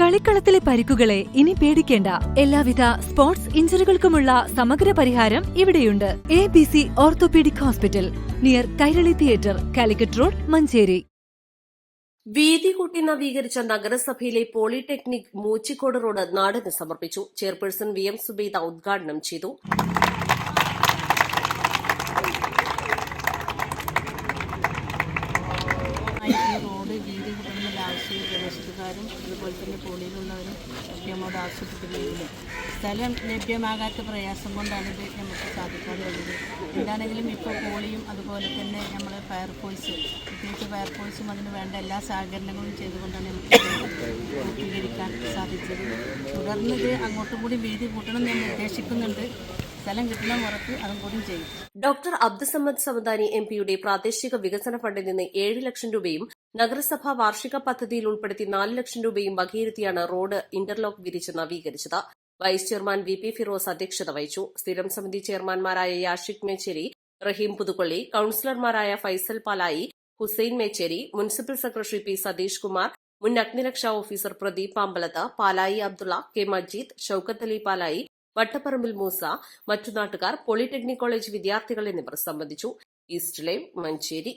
കളിക്കളത്തിലെ പരിക്കുകളെ ഇനി പേടിക്കേണ്ട. എല്ലാവിധ സ്പോർട്സ് ഇഞ്ചുറികൾക്കുമുള്ള സമഗ്ര പരിഹാരം ഇവിടെയുണ്ട്. ABC orthopaedic hospital, near Kairali theatre, Calicut road, Manjeri. വീതി കൂട്ടി നവീകരിച്ച നഗരസഭയിലെ പോളിടെക്നിക് മൂച്ചിക്കോട് റോഡ് നാടിന് സമർപ്പിച്ചു. ചെയർപേഴ്സൺ VM സുബൈദ ഉദ്ഘാടനം ചെയ്തു. റോഡ് വീതി കൂട്ടണമെന്നുള്ള ആവശ്യം പ്രദേശത്തുകാരും അതുപോലെ തന്നെ പോളിയിലുള്ളവരും നമ്മോട് ആവശ്യപ്പെട്ടില്ലെങ്കിലും സ്ഥലം ലഭ്യമാകാത്ത പ്രയാസം കൊണ്ടാണ് ഇത് നമുക്ക് സാധിക്കാതെ ഉള്ളത്. എന്താണെങ്കിലും ഇപ്പോൾ പോളിയും അതുപോലെ തന്നെ നമ്മൾ ഫയർഫോഴ്സ്, പ്രത്യേകിച്ച് ഫയർഫോഴ്സും അതിന് വേണ്ട എല്ലാ സഹകരണങ്ങളും ചെയ്തുകൊണ്ടാണ് നമുക്ക് പൂർത്തീകരിക്കാൻ സാധിച്ചത്. തുടർന്ന് ഇത് അങ്ങോട്ടും കൂടി വീതി കൂട്ടണം എന്ന് ഉദ്ദേശിക്കുന്നുണ്ട്. സ്ഥലം കിട്ടണം ഉറപ്പ് അതും കൂടി ചെയ്യും. ഡോക്ടർ അബ്ദുസമ്മദ് സമദാനി MP-യുടെ പ്രാദേശിക വികസന ഫണ്ടിൽ നിന്ന് 7 ലക്ഷം രൂപയും നഗരസഭാ വാർഷിക പദ്ധതിയിൽ ഉൾപ്പെടുത്തി 4 ലക്ഷം രൂപയും വകയിരുത്തിയാണ് റോഡ് ഇന്റർലോക്ക് വിരിച്ച് നവീകരിച്ചത്. വൈസ് ചെയർമാൻ VP ഫിറോസ് അധ്യക്ഷത വഹിച്ചു. സ്ഥിരം സമിതി ചെയർമാൻമാരായ യാഷിഖ് മേച്ചേരി, റഹീം പുതുക്കൊള്ളി, കൌൺസിലർമാരായ Faisal Palayi, Hussain Mecheri, municipal secretary P Satheesh Kumar, മുൻ അഗ്നിരക്ഷാ ഓഫീസർ പ്രദീപ് പാമ്പലത്ത്, പാലായി അബ്ദുള്ള, K മജീദ്, ഷൌക്കത്ത് അലി പാലായി, വട്ടപ്പറമ്പിൽ മൂസ, മറ്റു നാട്ടുകാർ, പോളിടെക്നിക് കോളേജ് വിദ്യാർത്ഥികൾ എന്നിവർ സംബന്ധിച്ചു. East Live, Manjeri.